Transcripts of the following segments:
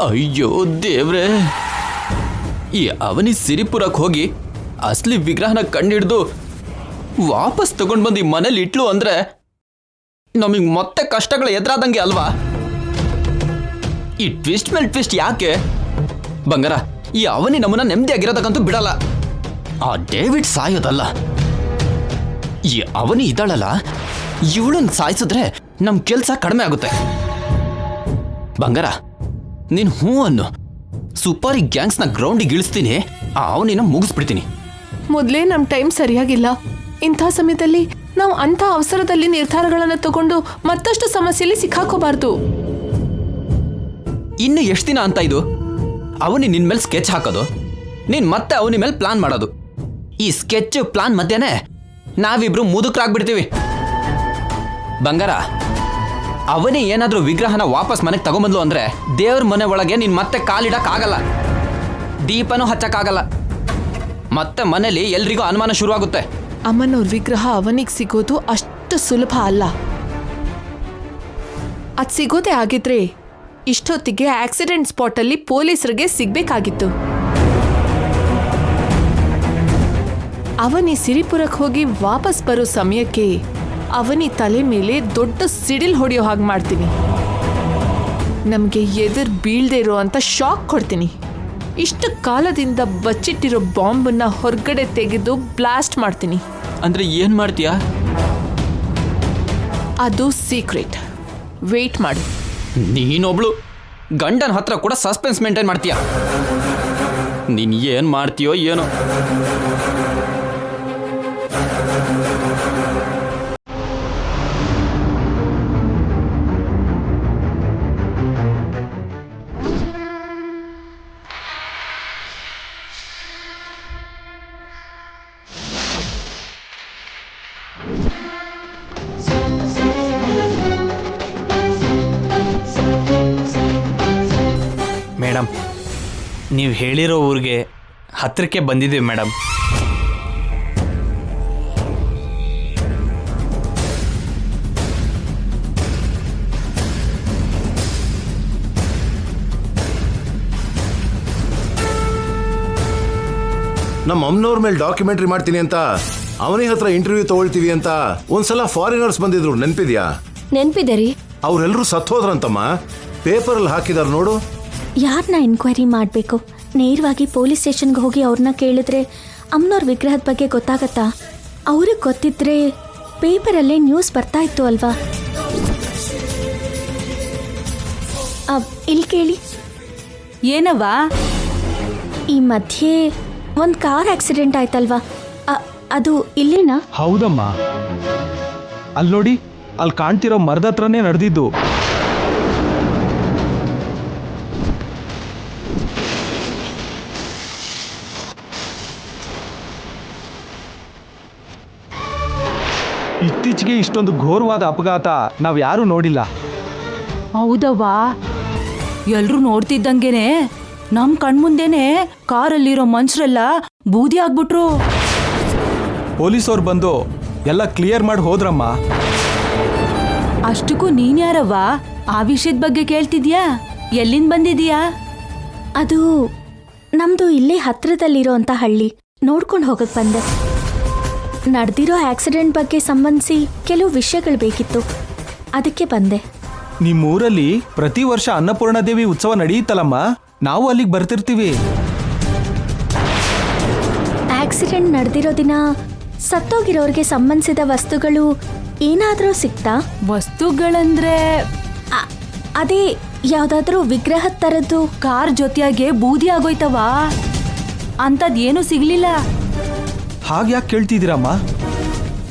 ಅಯ್ಯೋ ದೇವ್ರೆ, ಈ ಅವನಿ ಸಿರಿಪುರಕ್ಕೆ ಹೋಗಿ ಅಸಲಿ ವಿಗ್ರಹನ ಕಂಡಿಡ್ದು ವಾಪಸ್ ತಗೊಂಡು ಬಂದು ಈ ಮನೇಲಿ ಇಟ್ಲು ಅಂದ್ರೆ ನಮಗೆ ಮತ್ತೆ ಕಷ್ಟಗಳು ಎದುರಾದಂಗೆ ಅಲ್ವಾ? ಈ ಟ್ವಿಸ್ಟ್ ಮೇಲೆ ಟ್ವಿಸ್ಟ್ ಯಾಕೆ? ಬಂಗಾರ, ಈ ಅವನಿ ನಮ್ಮನ್ನ ನೆಮ್ಮದಿಯಾಗಿರೋದಕ್ಕಂತೂ ಬಿಡಲ್ಲ. ಆ ಡೇವಿಡ್ ಸಾಯೋದಲ್ಲ, ಈ ಅವನಿ ಇದ್ದಾಳಲ್ಲ, ಇವಳನ್ನ ಸಾಯಿಸಿದ್ರೆ ನಮ್ ಕೆಲ್ಸ ಕಡಿಮೆ ಆಗುತ್ತೆ. ಬಂಗಾರ, ನೀನ್ ಹೂ ಅನ್ನು, ಸೂಪರಿ ಗ್ಯಾಂಗ್ಸ್ನ ಗ್ರೌಂಡಿಗೆ ಇಳಿಸ್ತೀನಿ, ಆ ಅವನಿನ ಮುಗಿಸ್ಬಿಡ್ತೀನಿ. ಮೊದಲೇ ನಮ್ಮ ಟೈಮ್ ಸರಿಯಾಗಿಲ್ಲ. ಇಂಥ ಸಮಯದಲ್ಲಿ ನಾವು ಅಂಥ ಅವಸರದಲ್ಲಿ ನಿರ್ಧಾರಗಳನ್ನು ತಗೊಂಡು ಮತ್ತಷ್ಟು ಸಮಸ್ಯೆಯಲ್ಲಿ ಸಿಕ್ಕಾಕೋಬಾರ್ದು. ಇನ್ನು ಎಷ್ಟು ದಿನ ಅಂತ ಇದು? ಅವನಿ ನಿನ್ ಮೇಲೆ ಸ್ಕೆಚ್ ಹಾಕೋದು, ನೀನ್ ಮತ್ತೆ ಅವನಿ ಮೇಲೆ ಪ್ಲಾನ್ ಮಾಡೋದು. ಈ ಸ್ಕೆಚ್ ಪ್ಲಾನ್ ಮಧ್ಯೆನೆ ನಾವಿಬ್ರು ಮುದುಕರಾಗ್ಬಿಡ್ತೀವಿ. ಬಂಗಾರ, ಅವನಿ ಏನಾದ್ರೂ ವಿಗ್ರಹನ ವಾಪಸ್ ಮನೆಗೆ ತಗೊಂಬಂದ್ಲು ಅಂದ್ರೆ ದೇವ್ರ ಮನೆ ಒಳಗೆ ನೀನ್ ಮತ್ತೆ ಕಾಲಿಡಕ್ ಆಗಲ್ಲ, ದೀಪನೂ ಹಚ್ಚಕ್ಕಾಗಲ್ಲ. ಮತ್ತೆ ಮನೇಲಿ ಎಲ್ರಿಗೂ ಅನುಮಾನ ಶುರುವಾಗುತ್ತೆ. ಅಮ್ಮನವ್ರ ವಿಗ್ರಹ ಅವನಿಗೆ ಸಿಗೋದು ಅಷ್ಟು ಸುಲಭ ಅಲ್ಲ. ಅದು ಸಿಗೋದೇ ಆಗಿದ್ರೆ ಇಷ್ಟೊತ್ತಿಗೆ ಆಕ್ಸಿಡೆಂಟ್ ಸ್ಪಾಟಲ್ಲಿ ಪೊಲೀಸರಿಗೆ ಸಿಗ್ಬೇಕಾಗಿತ್ತು. ಅವನಿ ಸಿರಿಪುರಕ್ಕೆ ಹೋಗಿ ವಾಪಸ್ ಬರೋ ಸಮಯಕ್ಕೆ ಅವನಿ ತಲೆ ಮೇಲೆ ದೊಡ್ಡ ಸಿಡಿಲ್ ಹೊಡೆಯೋ ಹಾಗೆ ಮಾಡ್ತೀನಿ. ನಮಗೆ ಎದುರು ಬೀಳ್ದೇ ಇರೋ ಅಂತ ಶಾಕ್ ಕೊಡ್ತೀನಿ. ಇಷ್ಟು ಕಾಲದಿಂದ ಬಚ್ಚಿಟ್ಟಿರೋ ಬಾಂಬನ್ನ ಹೊರಗಡೆ ತೆಗೆದು ಬ್ಲಾಸ್ಟ್ ಮಾಡ್ತೀನಿ. ಅಂದ್ರೆ ಏನ್ ಮಾಡ್ತೀಯಾ? ಅದು ಸೀಕ್ರೆಟ್. ವೇಟ್ ಮಾಡು. ನೀನೊಬ್ಳು ಗಂಡನ ಹತ್ರ ಕೂಡ ಸಸ್ಪೆನ್ಸ್ ಮೇಂಟೈನ್ ಮಾಡ್ತೀಯ. ನೀನ್ ಏನ್ ಮಾಡ್ತೀಯೋ ಏನೋ. ಮೇಡಮ್, ನೀವು ಹೇಳಿರೋ ಊರಿಗೆ ಹತ್ತಿರಕ್ಕೆ ಬಂದಿದ್ದೀವಿ ಮೇಡಮ್. ನಮ್ಮ ಅಮ್ಮನವ್ರ ಮೇಲೆ ಡಾಕ್ಯುಮೆಂಟ್ರಿ ಮಾಡ್ತೀನಿ ಅಂತ ಅವನಿ ಹತ್ರ ಇಂಟರ್ವ್ಯೂ ತಗೊಳ್ತೀವಿ ಅಂತ ಒಂದ್ಸಲ ಫಾರಿನರ್ಸ್ ಬಂದಿದ್ರು, ನೆನ್ಪಿದ್ಯಾ? ನೆನ್ಪಿದೆ ರೀ. ಅವ್ರೆಲ್ಲರೂ ಸತ್ತೋದ್ರಂತಮ್ಮ. ಪೇಪರಲ್ಲಿ ಹಾಕಿದಾರೆ ನೋಡು. ಯಾರನ್ನ ಎನ್ಕ್ವೈರಿ ಮಾಡಬೇಕು? ನೇರವಾಗಿ ಪೊಲೀಸ್ ಸ್ಟೇಷನ್ಗೆ ಹೋಗಿ ಅವ್ರನ್ನ ಕೇಳಿದ್ರೆ ಅಮ್ಮನವ್ರ ವಿಗ್ರಹದ ಬಗ್ಗೆ ಗೊತ್ತಾಗತ್ತಾ? ಅವ್ರಿಗೆ ಗೊತ್ತಿದ್ರೆ ಪೇಪರಲ್ಲೇ ನ್ಯೂಸ್ ಬರ್ತಾ ಇತ್ತು ಅಲ್ವಾ? ಇಲ್ಲಿ ಕೇಳಿ. ಏನವ್ವ? ಈ ಮಧ್ಯೆ ಒಂದು ಕಾರ್ ಆಕ್ಸಿಡೆಂಟ್ ಆಯ್ತಲ್ವಾ? ಅದು ಇಲ್ಲೇನಾ? ಹೌದಮ್ಮ, ಅಲ್ಲಿ ನೋಡಿ, ಅಲ್ಲಿ ಕಾಣ್ತಿರೋ ಮರದ ಹತ್ರನೇ ನಡೆದಿದ್ದು. ಇತ್ತೀಚೆಗೆ ಇಷ್ಟೊಂದು ಘೋರವಾದ ಅಪಘಾತ ನಾವು ಯಾರೂ ನೋಡಿಲ್ಲ. ಹೌದವ್ವ, ಎಲ್ರೂ ನೋಡ್ತಿದ್ದಂಗೆನೆ ನಮ್ ಕಣ್ಮುಂದೆನೆ ಕಾರಲ್ಲಿರೋ ಮನುಷ್ಯರೆಲ್ಲ ಬೂದಿ ಆಗ್ಬಿಟ್ರು. ಪೊಲೀಸವ್ರು ಬಂದು ಎಲ್ಲ ಕ್ಲಿಯರ್ ಮಾಡಿ ಹೋದ್ರಮ್ಮ. ಅಷ್ಟಕ್ಕೂ ನೀನ್ ಯಾರವ್ವ? ಆ ವಿಷಯದ ಬಗ್ಗೆ ಕೇಳ್ತಿದ್ಯಾ? ಎಲ್ಲಿಂದ ಬಂದಿದೀಯಾ? ಅದು ನಮ್ದು ಇಲ್ಲೇ ಹತ್ರದಲ್ಲಿರೋ ಅಂತ ಹಳ್ಳಿ ನೋಡ್ಕೊಂಡು ಹೋಗಕ್ ಬಂದೆ. ನಡೆದಿರೋ ಆಕ್ಸಿಡೆಂಟ್ ಬಗ್ಗೆ ಸಂಬಂಧಿಸಿ ಕೆಲವು ವಿಷಯಗಳು ಬೇಕಿತ್ತು, ಅದಕ್ಕೆ ಬಂದೆ. ನಿಮ್ಮೂರಲ್ಲಿ ಪ್ರತಿ ವರ್ಷ ಅನ್ನಪೂರ್ಣಾದೇವಿ ಉತ್ಸವ ನಡೆಯುತ್ತಲ್ಲಮ್ಮ, ನಾವು ಅಲ್ಲಿಗೆ ಬರ್ತಿರ್ತೀವಿ. ಆಕ್ಸಿಡೆಂಟ್ ನಡೆದಿರೋ ದಿನ ಸತ್ತೋಗಿರೋರಿಗೆ ಸಂಬಂಧಿಸಿದ ವಸ್ತುಗಳು ಏನಾದರೂ ಸಿಕ್ತಾ? ವಸ್ತುಗಳಂದ್ರೆ ಅದೇ ಯಾವ್ದಾದ್ರೂ ವಿಗ್ರಹದ ಥರದ್ದು. ಕಾರ್ ಜೊತೆಯಾಗೆ ಬೂದಿ ಆಗೋಯ್ತವ, ಅಂಥದ್ದು ಏನೂ ಸಿಗ್ಲಿಲ್ಲ. ಹಾಗ್ಯಾಕೆ ಕೇಳ್ತಿದ್ದೀರಮ್ಮ?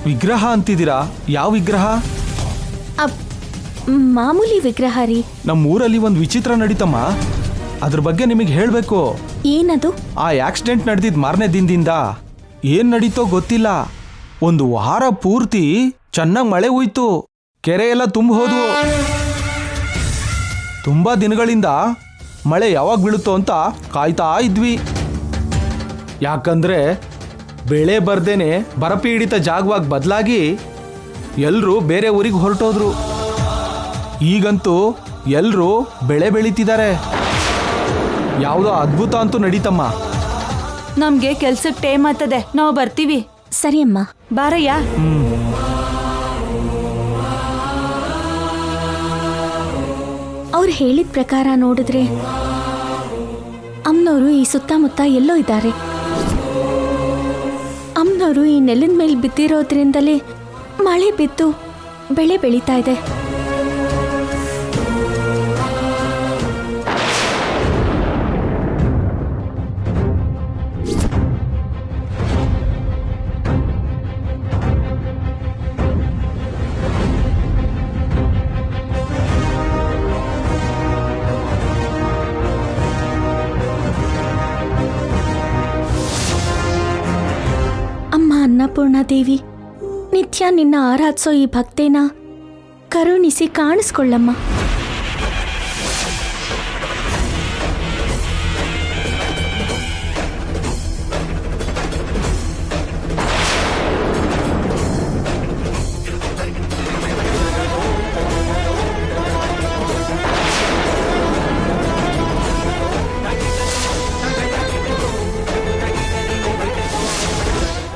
ವಿಗ್ರಹ ಅಂತಿದ್ದೀರಾ? ಯಾವ ವಿಗ್ರಹ? ಮಾಮೂಲಿ ವಿಗ್ರಹ ರೀ. ನಮ್ಮೂರಲ್ಲಿ ಒಂದು ವಿಚಿತ್ರ ನಡೀತಮ್ಮ, ಅದ್ರ ಬಗ್ಗೆ ನಿಮಗೆ ಹೇಳಬೇಕು. ಏನದು? ಆ ಆಕ್ಸಿಡೆಂಟ್ ನಡೆದಿದ್ದ ಮಾರನೇ ದಿನದಿಂದ ಏನ್ ನಡೀತೋ ಗೊತ್ತಿಲ್ಲ, ಒಂದು ವಾರ ಪೂರ್ತಿ ಚೆನ್ನಾಗಿ ಮಳೆ ಹೋಯ್ತು, ಕೆರೆ ಎಲ್ಲ ತುಂಬ ಹೋದ್ವು. ತುಂಬಾ ದಿನಗಳಿಂದ ಮಳೆ ಯಾವಾಗ ಬೀಳುತ್ತೋ ಅಂತ ಕಾಯ್ತಾ ಇದ್ವಿ. ಯಾಕಂದ್ರೆ ಬೆಳೆ ಬರ್ದೇನೆ ಬರಪೀಡಿತ ಜಾಗವಾಗಿ ಬದಲಾಗಿ ಎಲ್ಲರೂ ಬೇರೆ ಊರಿಗೆ ಹೊರಟೋದ್ರು. ಈಗಂತೂ ಎಲ್ಲರೂ ಬೆಳೆ ಬೆಳೀತಿದ್ದಾರೆ. ಯಾವುದೋ ಅದ್ಭುತ ಅಂತೂ ನಡೀತಮ್ಮ. ನಮ್ಗೆ ಕೆಲ್ಸಕ್ಕೆ ಟೈಮ್ ಆಗ್ತದೆ, ನಾವು ಬರ್ತೀವಿ. ಸರಿ ಅಮ್ಮ. ಬಾರಯ್ಯ. ಅವ್ರು ಹೇಳಿದ ಪ್ರಕಾರ ನೋಡಿದ್ರೆ ಅಮ್ಮನವರು ಈ ಸುತ್ತಮುತ್ತ ಎಲ್ಲೋ ಇದ್ದಾರೆ. ಅಮ್ಮನವರು ಈ ನೆಲದ ಮೇಲೆ ಬಿದ್ದಿರೋದ್ರಿಂದಲೇ ಮಳೆ ಬಿದ್ದು ಬೆಳೆ ಬೆಳೀತಾ ಇದೆ. ಅಮ್ಮ ಅನ್ನಪೂರ್ಣ ದೇವಿ, ನಿತ್ಯ ನಿನ್ನ ಆರಾಧಿಸೋ ಈ ಭಕ್ತೇನ ಕರುಣಿಸಿ ಕಾಣಿಸ್ಕೊಳ್ಳಮ್ಮ.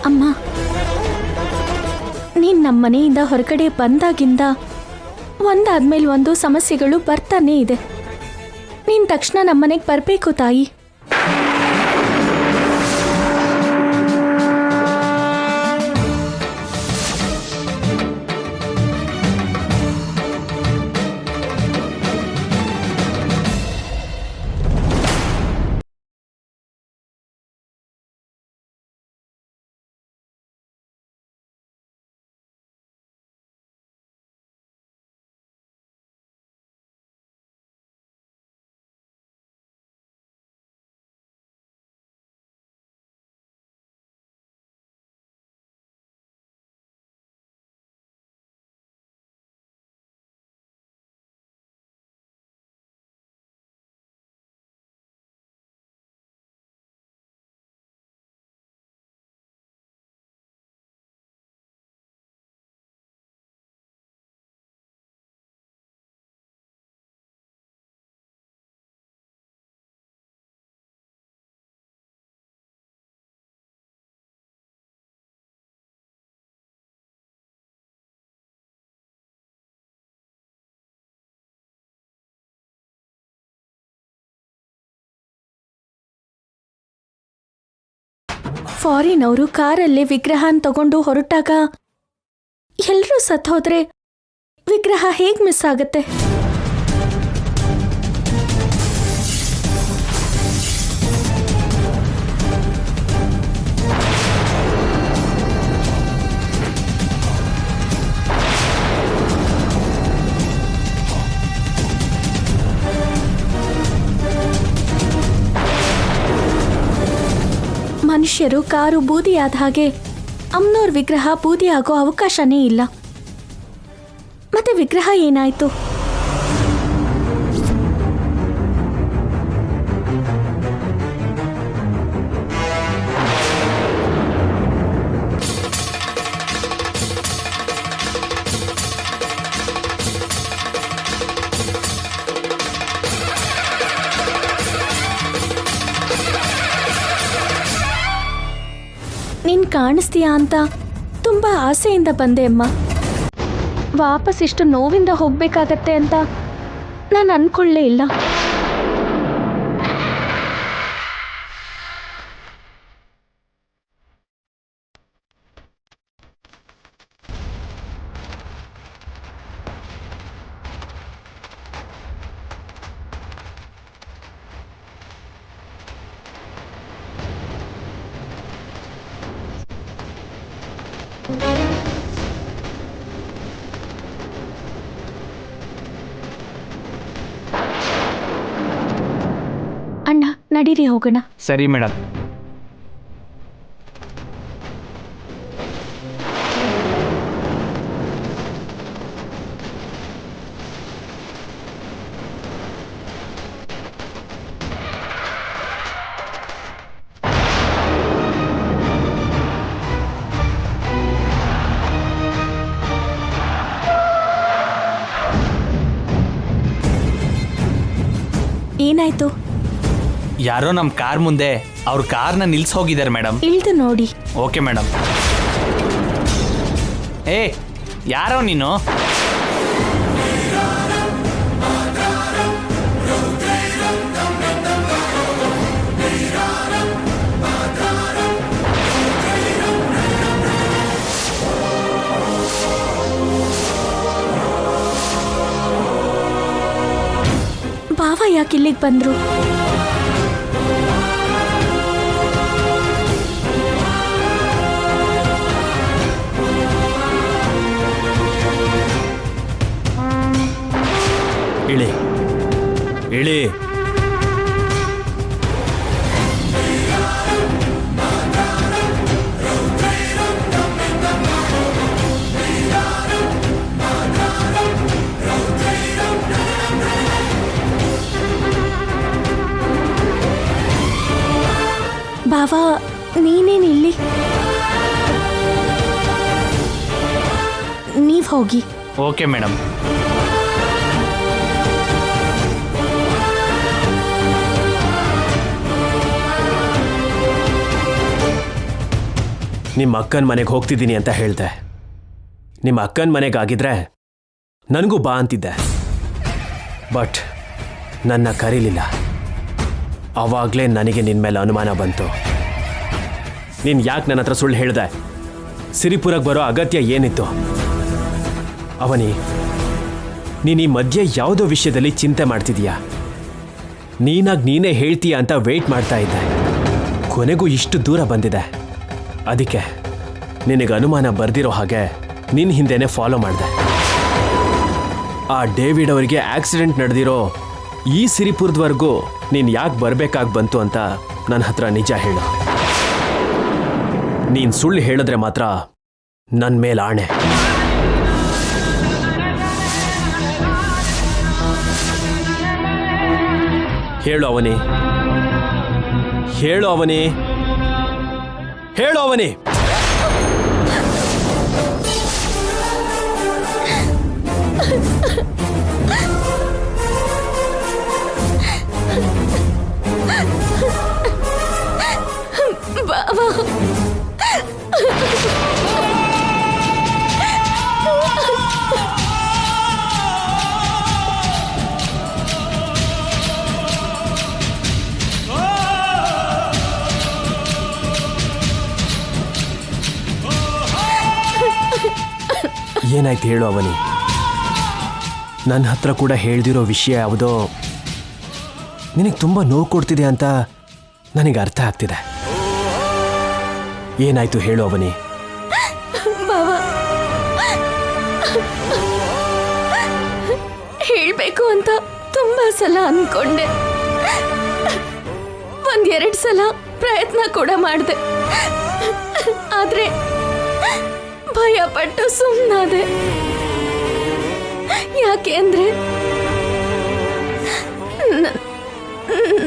ಅಮ್ಮ, ನೀನ್ ನಮ್ಮ ಮನೆಯಿಂದ ಹೊರಗಡೆ ಬಂದಾಗಿಂದ ಒಂದಾದ್ಮೇಲೆ ಒಂದು ಸಮಸ್ಯೆಗಳು ಬರ್ತಾನೇ ಇದೆ. ನೀನ್ ತಕ್ಷಣ ನಮ್ಮನೆಗೆ ಬರಬೇಕು ತಾಯಿ. ಫಾರಿನ್ ಅವರು ಕಾರಲ್ಲೇ ವಿಗ್ರಹನ ತಗೊಂಡು ಹೊರಟಾಗ ಎಲ್ಲರೂ ಸತ್ತೋದ್ರೆ ವಿಗ್ರಹ ಹೇಗ್ ಮಿಸ್ ಆಗತ್ತೆ? ಮನುಷ್ಯರು ಕಾರು ಬೂದಿಯಾದ ಹಾಗೆ ಅಮ್ಮನವ್ರ ವಿಗ್ರಹ ಬೂದಿ ಆಗೋ ಅವಕಾಶನೇ ಇಲ್ಲ. ಮತ್ತೆ ವಿಗ್ರಹ ಏನಾಯ್ತು? ನೀನ್ ಕಾಣಿಸ್ತೀಯಾ ಅಂತ ತುಂಬಾ ಆಸೆಯಿಂದ ಬಂದೆ ಅಮ್ಮ. ವಾಪಸ್ ಇಷ್ಟು ನೋವಿಂದ ಹೋಗ್ಬೇಕಾಗತ್ತೆ ಅಂತ ನಾನು ಅನ್ಕೊಳ್ಳೇ ಇಲ್ಲ. ಅಣ್ಣ, ನಡೀರಿ ಹೋಗೋಣ. ಸರಿ ಮೇಡಮ್. ಏನಾಯ್ತು? ಯಾರೋ ನಮ್ಮ ಕಾರ್ ಮುಂದೆ ಅವ್ರ ಕಾರ್ನ ನಿಲ್ಸ್ ಹೋಗಿದ್ದಾರೆ ಮೇಡಮ್. ಇಳ್ದು ನೋಡಿ. Okay madam. ಏ ಯಾರೋ ನೀನು? ಬಾವ ಯಾಕೆ ಇಲ್ಲಿಗೆ ಬಂದ್ರು? ಇಳಿ ಇಳಿ. ಬಾವ ನೀನೇನು ಇಲ್ಲಿ? ನೀವ್ ಹೋಗಿ. Okay madam. ನಿಮ್ಮ ಅಕ್ಕನ ಮನೆಗೆ ಹೋಗ್ತಿದ್ದೀನಿ ಅಂತ ಹೇಳ್ದೆ. ನಿಮ್ಮ ಅಕ್ಕನ ಮನೆಗಾಗಿದ್ರೆ ನನಗೂ ಬಾ ಅಂತಿದ್ದೆ, ಬಟ್ ನನ್ನ ಕರೀಲಿಲ್ಲ. ಆವಾಗಲೇ ನನಗೆ ನಿನ್ನ ಮೇಲೆ ಅನುಮಾನ ಬಂತು. ನೀನು ಯಾಕೆ ನನ್ನ ಹತ್ರ ಸುಳ್ಳು ಹೇಳ್ದೆ? ಸಿರಿಪುರಕ್ಕೆ ಬರೋ ಅಗತ್ಯ ಏನಿತ್ತು? ಅವನಿ, ನೀನು ಈ ಮಧ್ಯೆ ಯಾವುದೋ ವಿಷಯದಲ್ಲಿ ಚಿಂತೆ ಮಾಡ್ತಿದೀಯಾ. ನೀನೇ ಹೇಳ್ತೀಯ ಅಂತ ವೆಯ್ಟ್ ಮಾಡ್ತಾ ಇದ್ದೆ. ಕೊನೆಗೂ ಇಷ್ಟು ದೂರ ಬಂದಿದೆ. ಅದಕ್ಕೆ ನಿನಗೆ ಅನುಮಾನ ಬರ್ದಿರೋ ಹಾಗೆ ನಿನ್ನ ಹಿಂದೆನೇ ಫಾಲೋ ಮಾಡಿದೆ. ಆ ಡೇವಿಡ್ ಅವರಿಗೆ ಆಕ್ಸಿಡೆಂಟ್ ನಡೆದಿರೋ ಈ ಸಿರಿಪುರದವರೆಗೂ ನೀನು ಯಾಕೆ ಬರಬೇಕಾಗಿ ಬಂತು ಅಂತ ನನ್ನ ಹತ್ರ ನಿಜ ಹೇಳು. ನೀನು ಸುಳ್ಳು ಹೇಳಿದ್ರೆ ಮಾತ್ರ ನನ್ನ ಮೇಲೆ ಆಣೆ. ಹೇಳು ಅವನಿ, ಹೇಳು ಅವನಿ, ಹೇಳು ಅವನಿ. ಬಾವ ಏನಾಯ್ತು ಹೇಳು ಅವನಿ. ನನ್ನ ಹತ್ರ ಕೂಡ ಹೇಳ್ದಿರೋ ವಿಷಯ ಯಾವುದೋ ನಿನಗೆ ತುಂಬ ನೋವು ಕೊಡ್ತಿದೆ ಅಂತ ನನಗೆ ಅರ್ಥ ಆಗ್ತಿದೆ. ಏನಾಯ್ತು ಹೇಳು ಅವನಿ. ಬಾವ ಹೇಳ್ಬೇಕು ಅಂತ ತುಂಬಾ ಸಲ ಅನ್ಕೊಂಡೆ. ಒಂದೆರಡು ಸಲ ಪ್ರಯತ್ನ ಕೂಡ ಮಾಡಿದೆ, ಆದ್ರೆ ಭಯ ಪಟ್ಟು ಸುಮ್ಮನಾದೆ. ಯಾಕೆ ಅಂದ್ರೆ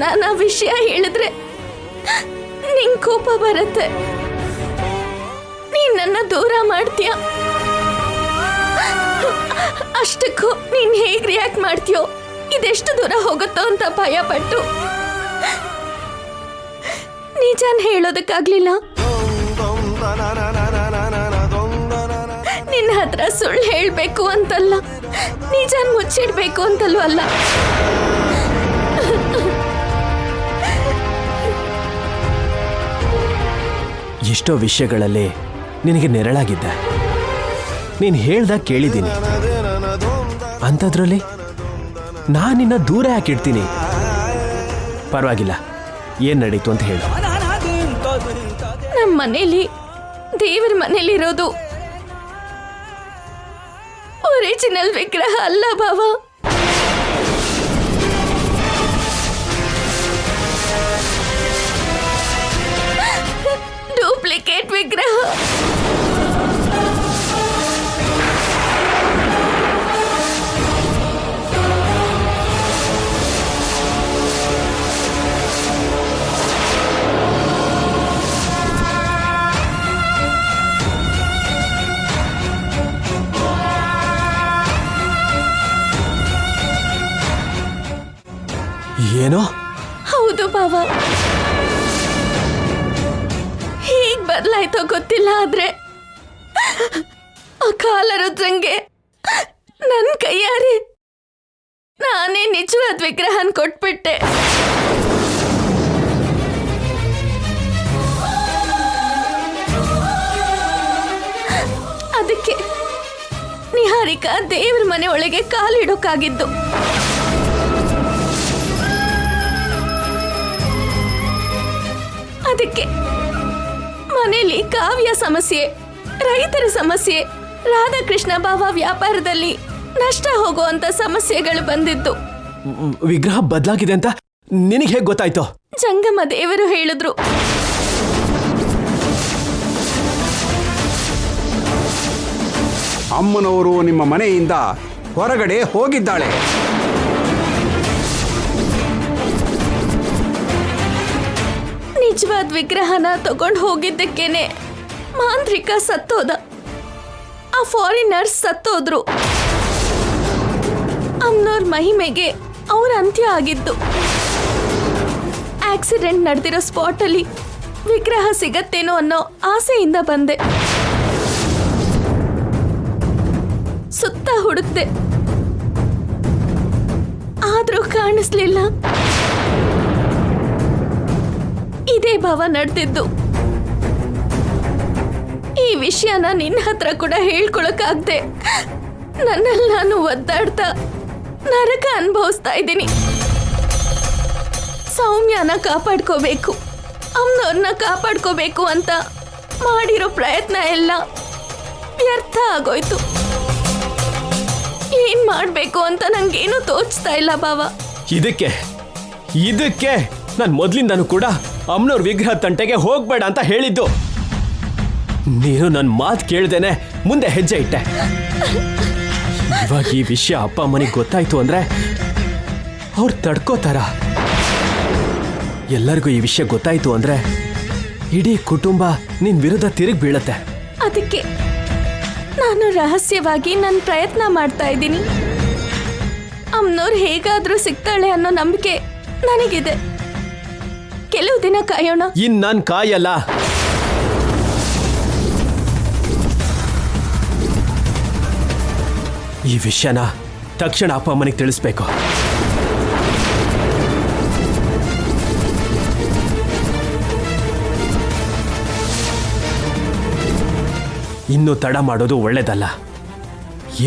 ನಾನು ಆ ವಿಷಯ ಹೇಳಿದ್ರೆ ನಿಂಗೆ ಕೋಪ ಬರುತ್ತೆ, ನೀನ್ ನನ್ನ ದೂರ ಮಾಡ್ತೀಯ. ಅಷ್ಟಕ್ಕೂ ನೀನ್ ಹೇಗ್ ರಿಯಾಕ್ಟ್ ಮಾಡ್ತೀಯೋ, ಇದೆಷ್ಟು ದೂರ ಹೋಗುತ್ತೋ ಅಂತ ಭಯ ಪಟ್ಟು ನಿಜಾನ್ ಹೇಳೋದಕ್ಕಾಗ್ಲಿಲ್ಲ. ನಿನ್ನ ಹತ್ರ ಸುಳ್ಳು ಹೇಳ್ಬೇಕು ಅಂತಲ್ಲ, ನಿಜಾನ್ ಮುಚ್ಚಿಡ್ಬೇಕು ಅಂತಲೂ ಅಲ್ಲ. ಎಷ್ಟೋ ವಿಷಯಗಳಲ್ಲಿ ನಿನಗೆ ನೆರಳಾಗಿದ್ದೆ. ನೀನು ಹೇಳ್ದಾಗ ಕೇಳಿದ್ದೀನಿ. ಅಂಥದ್ರಲ್ಲಿ ನಾನು ನಿನ್ನ ದೂರ ಯಾಕಿಡ್ತೀನಿ? ಪರವಾಗಿಲ್ಲ, ಏನು ನಡೀತು ಅಂತ ಹೇಳು. ನಮ್ಮ ಮನೇಲಿ, ದೇವರ ಮನೇಲಿರೋದು ಒರಿಜಿನಲ್ ವಿಗ್ರಹ ಅಲ್ಲ ಬಾವ. ಡೂಪ್ಲಿಕೇಟ್ ವಿಗ್ರಹ. ಏನೋ? ಹೌದು ಹೌದು ಬಾವ, ಹೀಗ್ ಬದಲಾಯ್ತೋ ಗೊತ್ತಿಲ್ಲ, ಆದ್ರೆ ಆ ಕಾಲರುದ್ರಂಗೆ ನನ್ನ ಕೈಯಾರೆ ನಾನೇ ನಿಜವಾದ ವಿಗ್ರಹನ ಕೊಟ್ಬಿಟ್ಟೆ. ಅದಕ್ಕೆ ನಿಹಾರಿಕಾ ದೇವ್ರ ಮನೆ ಒಳಗೆ ಕಾಲಿಡೋಕ್ಕಾಗಿದ್ದು. ಅದಕ್ಕೆ ಮನೆಯಲ್ಲಿ ಕಾವ್ಯ ಸಮಸ್ಯೆ, ರೈತರ ಸಮಸ್ಯೆ, ರಾಧಾಕೃಷ್ಣ ಬಾವ ವ್ಯಾಪಾರದಲ್ಲಿ ನಷ್ಟ ಹೋಗುವಂತ ಸಮಸ್ಯೆಗಳು ಬಂದಿದ್ದು. ವಿಗ್ರಹ ಬದಲಾಗಿದೆ ಅಂತ ನಿನಗೆ ಹೇಗೆ ಗೊತ್ತಾಯ್ತು? ಜಂಗಮ ದೇವರು ಹೇಳಿದ್ರು. ಅಮ್ಮನವರು ನಿಮ್ಮ ಮನೆಯಿಂದ ಹೊರಗಡೆ ಹೋಗಿದ್ದಾಳೆ. ನಿಜವಾದ ವಿಗ್ರಹನ ತಗೊಂಡು ಹೋಗಿದ್ದಕ್ಕೇನೆ ಮಾಂತ್ರಿಕ ಸತ್ತೋದ. ಆ ಫಾರಿನರ್ಸ್ ಸತ್ತೋದ್ರು. ಅಮ್ಮನವ್ರ ಮಹಿಮೆಗೆ ಅವ್ರ ಅಂತ್ಯ ಆಗಿದ್ದು. ಆಕ್ಸಿಡೆಂಟ್ ನಡೆದಿರೋ ಸ್ಪಾಟಲ್ಲಿ ವಿಗ್ರಹ ಸಿಗತ್ತೇನೋ ಅನ್ನೋ ಆಸೆಯಿಂದ ಬಂದೆ. ಸುತ್ತ ಹುಡುಕ್ದೆ, ಆದ್ರೂ ಕಾಣಿಸ್ಲಿಲ್ಲ. ಇದೇ ಭಾವ ನಡೆದಿದ್ದು. ಈ ವಿಷಯನ ನಿನ್ನ ಹತ್ರ ಕೂಡ ಹೇಳ್ಕೊಳಕ್ಕಾಗ್ದೆ ನನ್ನಲ್ಲಿ ನಾನು ಒದ್ದಾಡ್ತಾ ನರಕ ಅನುಭವಿಸ್ತಾ ಇದ್ದೀನಿ. ಸೌಮ್ಯನ ಕಾಪಾಡ್ಕೋಬೇಕು, ಅಮ್ಮನವ್ರನ್ನ ಕಾಪಾಡ್ಕೋಬೇಕು ಅಂತ ಮಾಡಿರೋ ಪ್ರಯತ್ನ ಎಲ್ಲ ವ್ಯರ್ಥ ಆಗೋಯ್ತು. ಏನ್ ಮಾಡ್ಬೇಕು ಅಂತ ನಂಗೇನು ತೋಚ್ತಾ ಇಲ್ಲ ಬಾವ. ಇದಕ್ಕೆ ನಾನು ಮೊದ್ಲಿಂದನೂ ಕೂಡ ಅಮ್ಮನವ್ರ ವಿಗ್ರಹ ತಂಟೆಗೆ ಹೋಗ್ಬೇಡ ಅಂತ ಹೇಳಿದ್ದು. ನೀನು ನನ್ನ ಮಾತು ಕೇಳ್ದೇನೆ ಮುಂದೆ ಹೆಜ್ಜೆ ಇಟ್ಟೆ. ಇವಾಗ ಈ ವಿಷಯ ಅಪ್ಪ ಅಮ್ಮನಿಗೆ ಗೊತ್ತಾಯ್ತು ಅಂದ್ರೆ ಅವ್ರು ತಡ್ಕೋತಾರ. ಎಲ್ಲರಿಗೂ ಈ ವಿಷಯ ಗೊತ್ತಾಯ್ತು ಅಂದ್ರೆ ಇಡೀ ಕುಟುಂಬ ನಿನ್ ವಿರುದ್ಧ ತಿರುಗಿ ಬೀಳತ್ತೆ. ಅದಕ್ಕೆ ನಾನು ರಹಸ್ಯವಾಗಿ ನನ್ನ ಪ್ರಯತ್ನ ಮಾಡ್ತಾ ಇದ್ದೀನಿ. ಅಮ್ಮನವ್ರು ಹೇಗಾದ್ರೂ ಸಿಗ್ತಾಳೆ ಅನ್ನೋ ನಂಬಿಕೆ ನನಗಿದೆ. ಕೆಲವು ದಿನ ಕಾಯೋಣ. ಇನ್ ನಾನ್ ಕಾಯಲ್ಲ. ಈ ವಿಷಯನ ತಕ್ಷಣ ಅಪ್ಪ ಅಮ್ಮನಿಗೆ ತಿಳಿಸ್ಬೇಕು. ಇನ್ನು ತಡ ಮಾಡೋದು ಒಳ್ಳೇದಲ್ಲ.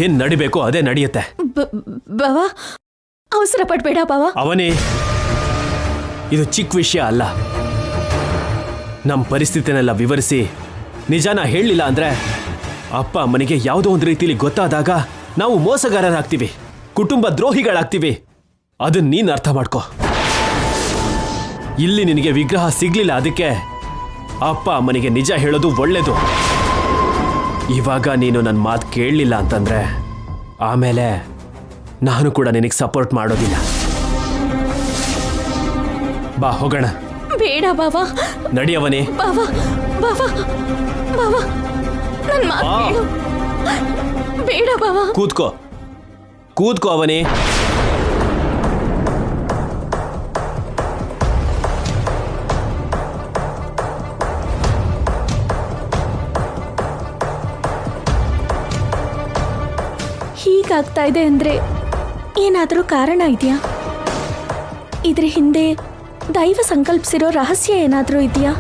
ಏನ್ ನಡಿಬೇಕೋ ಅದೇ ನಡೆಯುತ್ತೆ. ಬಾವ, ಅವಸರ ಪಡ್ಬೇಡ ಬಾವ. ಅವನೇ, ಇದು ಚಿಕ್ಕ ವಿಷಯ ಅಲ್ಲ. ನಮ್ಮ ಪರಿಸ್ಥಿತಿನೆಲ್ಲ ವಿವರಿಸಿ ನಿಜಾನ ಹೇಳಲಿಲ್ಲ ಅಂದ್ರೆ ಅಪ್ಪ ಅಮ್ಮನಿಗೆ ಯಾವುದೋ ಒಂದು ರೀತಿಲಿ ಗೊತ್ತಾದಾಗ ನಾವು ಮೋಸಗಾರರಾಗ್ತೀವಿ, ಕುಟುಂಬ ದ್ರೋಹಿಗಳಾಗ್ತೀವಿ. ಅದನ್ನ ನೀನು ಅರ್ಥ ಮಾಡ್ಕೋ. ಇಲ್ಲಿ ನಿನಗೆ ವಿಗ್ರಹ ಸಿಗ್ಲಿಲ್ಲ, ಅದಕ್ಕೆ ಅಪ್ಪ ಅಮ್ಮನಿಗೆ ನಿಜ ಹೇಳೋದು ಒಳ್ಳೇದು. ಇವಾಗ ನೀನು ನನ್ನ ಮಾತು ಕೇಳಲಿಲ್ಲ ಅಂತಂದ್ರೆ ಆಮೇಲೆ ನಾನು ಕೂಡ ನಿನಗೆ ಸಪೋರ್ಟ್ ಮಾಡೋದಿಲ್ಲ. ಬಾ ಹೋಗೋಣ. ಬೇಡ ಬಾವ. ನಡಿಯವನೇ. ಬಾವ ಬಾವ ಬಾವ, ನನ್ನ ಮಾತು ಕೇಳು. ಬೇಡ ಬಾವ. ಕೂತ್ಕೋ ಅವನೇ. ಹೀಗಾಗ್ತಾ ಇದೆ ಅಂದ್ರೆ ಏನಾದರೂ ಕಾರಣ ಇದೆಯಾ? ಇದ್ರ ಹಿಂದೆ ದೈವ ಸಂಕಲ್ಪಿಸಿರೋ ರಹಸ್ಯ ಏನಾದರೂ ಇದೆಯಾ?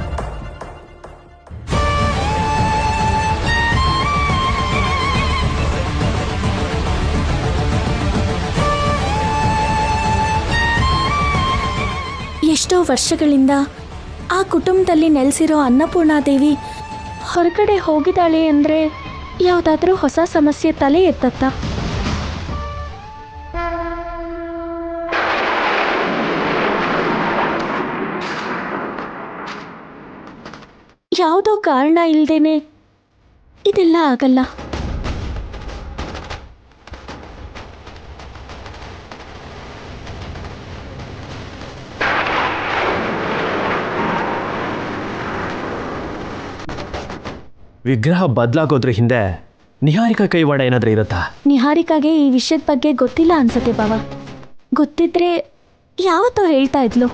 ಎಷ್ಟೋ ವರ್ಷಗಳಿಂದ ಆ ಕುಟುಂಬದಲ್ಲಿ ನೆಲೆಸಿರೋ ಅನ್ನಪೂರ್ಣಾದೇವಿ ಹೊರಗಡೆ ಹೋಗಿದ್ದಾಳೆ ಅಂದರೆ ಯಾವುದಾದ್ರೂ ಹೊಸ ಸಮಸ್ಯೆ ತಲೆ ಎತ್ತತ್ತಾ? ಯಾವುದೋ ಕಾರಣ ಇಲ್ಲದೇನೆ ಇದೆಲ್ಲ ಆಗಲ್ಲ. ವಿಗ್ರಹ ಬದಲಾಗೋದ್ರ ಹಿಂದೆ ನಿಹಾರಿಕಾ ಕೈವಾಡ ಏನಾದ್ರೂ ಇರುತ್ತಾ? ನಿಹಾರಿಕಾಗೆ ಈ ವಿಷಯದ ಬಗ್ಗೆ ಗೊತ್ತಿಲ್ಲ ಅನ್ಸತ್ತೆ ಬಾವ. ಗೊತ್ತಿದ್ರೆ ಯಾವತ್ತೋ ಹೇಳ್ತಾ ಇದ್ಲು.